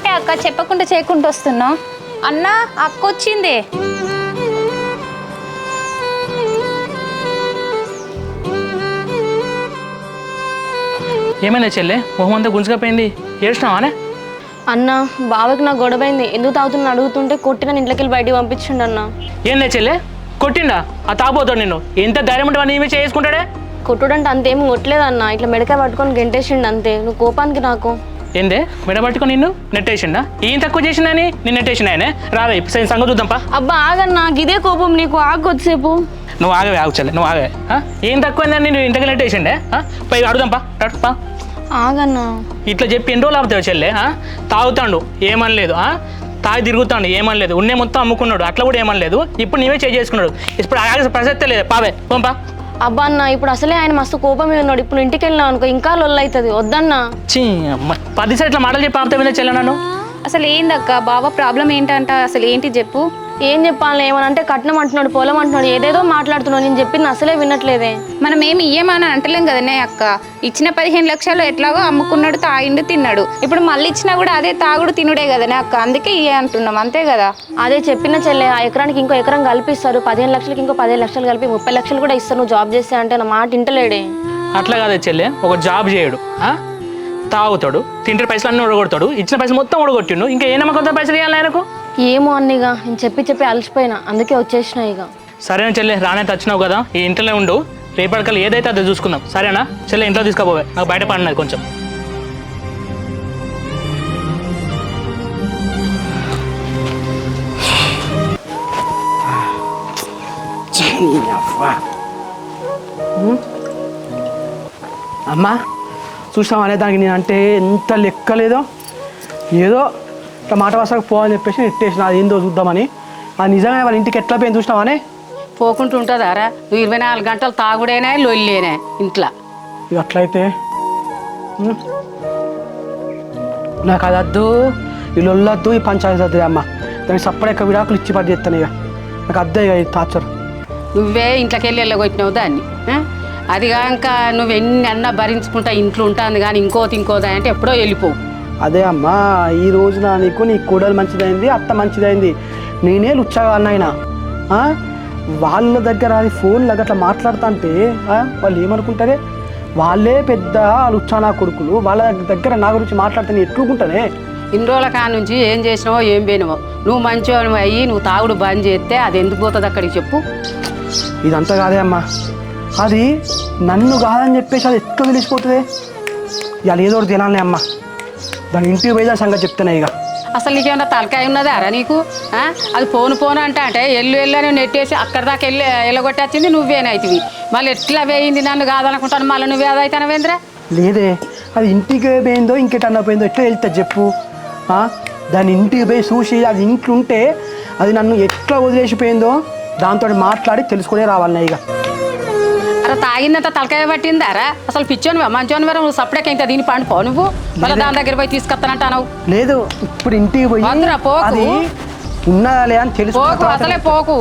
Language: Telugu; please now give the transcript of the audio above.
ఏంటి అక్క చెప్పకుండా చేయకుండా వస్తున్నావు? అన్న అక్క వచ్చింది. ఏమైందా చెల్లె? మొహం అంతా గుంజుకపోయింది, ఏడ్చినావానే? అన్న బావకి నాకు గొడవైంది, ఎందుకు తాగుతున్నా అడుగుతుంటే కొట్టిన ఇంట్లోకి వెళ్ళి బయటికి పంపించండి అన్న. ఏందే చెల్లె కొట్టిండా? ఆ తాగుపోతాడు నిన్ను. ఎంత ధైర్యం ఉంటే వాడిని ఏమి చేసుకుంటాడే? కొట్టుడంటే అంతేం కొట్టలేదన్న, ఇట్లా మెడకాయ పట్టుకొని గెంటేసిండు అంతే. నువ్వు కోపానికి నాకు ఏందే మెడ పట్టుకొని నిన్ను నెట్టేసిండా? ఏం తక్కువ చేసిందని నేను నెట్టేసిన ఆయనే? రావే సంగతి చూద్దాంపా. అబ్బా ఆగన్నా, ఇదే కోపం నీకు, ఆగు కొద్దిసేపు. నువ్వు ఆగవే, ఆగు చెల్లె, నువ్వు ఆగవే. ఏం తక్కువైందని నేను ఇంతకు నెట్టేసిండే? పోయి అడుగుదాంపా. ఆగన్నా, ఇట్లా చెప్పి ఎన్ని రోజులు ఆపుతావు చెల్లె? తాగుతాడు ఏమనలేదు, తాగి తిరుగుతాడు ఏమనలేదు, ఉన్నే మొత్తం అమ్ముకున్నాడు అట్లా కూడా ఏమనలేదు. ఇప్పుడు నీవే చేసుకున్నాడు. ఇప్పుడు ఆగే ప్రసక్తే లేదు. పావే పంపా. అబ్బా అన్న ఇప్పుడు అసలే ఆయన మస్తు కోపం మీద ఉన్నాడు. ఇప్పుడు ఇంటికి వెళ్ళినావు అనుకో ఇంకా లొల్లు అవుతుంది, వద్దన్నా. 10 ఇట్లా మాటలు చెప్పి ఆపుతావు చెల్లె నన్ను. అసలు ఏందక్క బావ ప్రాబ్లం ఏంటంట? అసలు ఏంటి చెప్పు. ఏం చెప్పాలి, ఏమనంటే కట్నం అంటున్నాడు, పొలం అంటున్నాడు, ఏదేదో మాట్లాడుతున్నాడు. నేను చెప్పింది అసలే వినట్లేదే. మనం ఏమి ఇయ్యమని అంటలేం కదనే అక్క. ఇచ్చిన 15 లక్షలు ఎట్లాగో అమ్ముకున్నాడు, తాగిండు, తిన్నాడు. ఇప్పుడు మళ్ళీ ఇచ్చినా కూడా అదే తాగుడు తినుడే కదనే అక్క. అందుకే ఇయ్య అంటున్నాం, అంతే కదా. అదే చెప్పిన చెల్లె, ఆ ఎకరానికి ఇంకో ఎకరం కలిపిస్తారు, 15 లక్షలకి ఇంకో 15 లక్షలు కలిపి 30 లక్షలు కూడా ఇస్తారు నువ్వు జాబ్ చేస్తే అంటే. నా మాట ఇంటలేడే. అట్లా కాదే చెల్లె, ఒక జాబ్ చేయడు, తాగుతాడు, తింటే పైసలు అన్నీ ఓడగొడతాడు. ఇచ్చిన పైసలు మొత్తం ఓడగొట్టిండు. ఇంకా ఏ నమ్మకంతో పైసలు ఇవ్వాలి ఆయనకు? ఏమో అన్నిగా నేను చెప్పి అలసిపోయినా, అందుకే వచ్చేసినా ఇక. సరేనా చెల్లె, రానైతే వచ్చినావు కదా, ఈ ఇంట్లోనే ఉండు. రేపటికల్లా ఏదైతే అదే చూసుకుందాం, సరేనా చెల్లె? ఇంట్లో తీసుకుపోవే, నాకు బయట పడినది కొంచెం. అమ్మా చూసాం అనే దానికి నేను అంటే ఎంత లెక్కలేదో, ఏదో ఇట్లా మాట వస్తాకు పోవని చెప్పేసి నెట్టేసిన. అది ఏందో చూద్దామని. అది నిజమే, వాళ్ళ ఇంటికి ఎట్లా పోయింది చూసినావానే? పోకుంటూ ఉంటుందారా? నువ్వు 24 గంటలు తాగుడేనా లొల్లేనా ఇంట్లో? ఇక అట్లయితే నాకు అది వద్దు, ఈ లొల్లొద్దు, ఈ పంచాయతీ వద్దు అమ్మ. దానికి సపరేట్గా విడాకులు ఇచ్చి పడి చేస్తాను. ఇక నాకు అద్దే ఇక ఈ టార్చర్. నువ్వే ఇంట్లోకి వెళ్ళి వెళ్ళగొట్టినావు దాన్ని. అది కాక నువ్వు ఎన్ని అన్నా భరించుకుంటా ఇంట్లో ఉంటుంది కానీ ఇంకోదా అంటే ఎప్పుడో వెళ్ళిపోవు. అదే అమ్మా, ఈ రోజున నీకు నీ కూడలు మంచిదైంది, అత్త మంచిదైంది. నేనే లుచ్చగా అన్నాయినా వాళ్ళ దగ్గర అది ఫోన్లో అట్లా మాట్లాడుతా అంటే వాళ్ళు ఏమనుకుంటారే? వాళ్ళే పెద్ద లుచ్చానా కొడుకులు, వాళ్ళ దగ్గర నా గురించి మాట్లాడితే నేను ఎట్లుకుంటానే? ఇన్ని రోజుల కాడ నుంచి ఏం చేసినావో ఏం పోయినావో. నువ్వు మంచివాడు అయ్యి నువ్వు తాగుడు బంద్ చేస్తే అది ఎందుకు పోతుంది అక్కడికి చెప్పు. ఇదంతా కాదే అమ్మా, అది నన్ను కాదని చెప్పేసి అది ఎట్లా తెలిసిపోతుంది? ఇవాళ ఏదో ఒకటి తినాలనే అమ్మ. దాని ఇంటికి పోయి దాని సంగతి చెప్తానే. ఇక అసలు నీకేమన్నా తలకాయ ఉన్నదా అరా నీకు? అది పోను అంటే ఎల్లు అని నెట్టేసి అక్కడి దాకా వెళ్ళగొట్టేసింది నువ్వేనైతివి. మళ్ళీ ఎట్లా వేయింది నన్ను కాదనుకుంటాను, మళ్ళీ నువ్వే అదైతానవేంద్రా? లేదే, అది ఇంటికి పోయిందో ఇంకెటన్నా పోయిందో ఎట్లా వెళ్తుంది చెప్పు? దాని ఇంటికి పోయి చూసి అది ఇంట్లో ఉంటే అది నన్ను ఎట్లా వదిలేసిపోయిందో దాంతో మాట్లాడి తెలుసుకునే రావాలన్నా. ఇక అరే తాగిందంత తలకాయ పట్టిందారా? అసలు పిచ్చోనివా మంచోని వేరే? నువ్వు సపరేట్ ఇంకా దీని పండుపో నువ్వు. మళ్ళీ దాని దగ్గర పోయి తీసుకొస్తానంటావు. లేదు, ఇప్పుడు ఇంటికి పోయి పోకు ఉన్నదా లే అని తెలుసు. అసలే పోకు.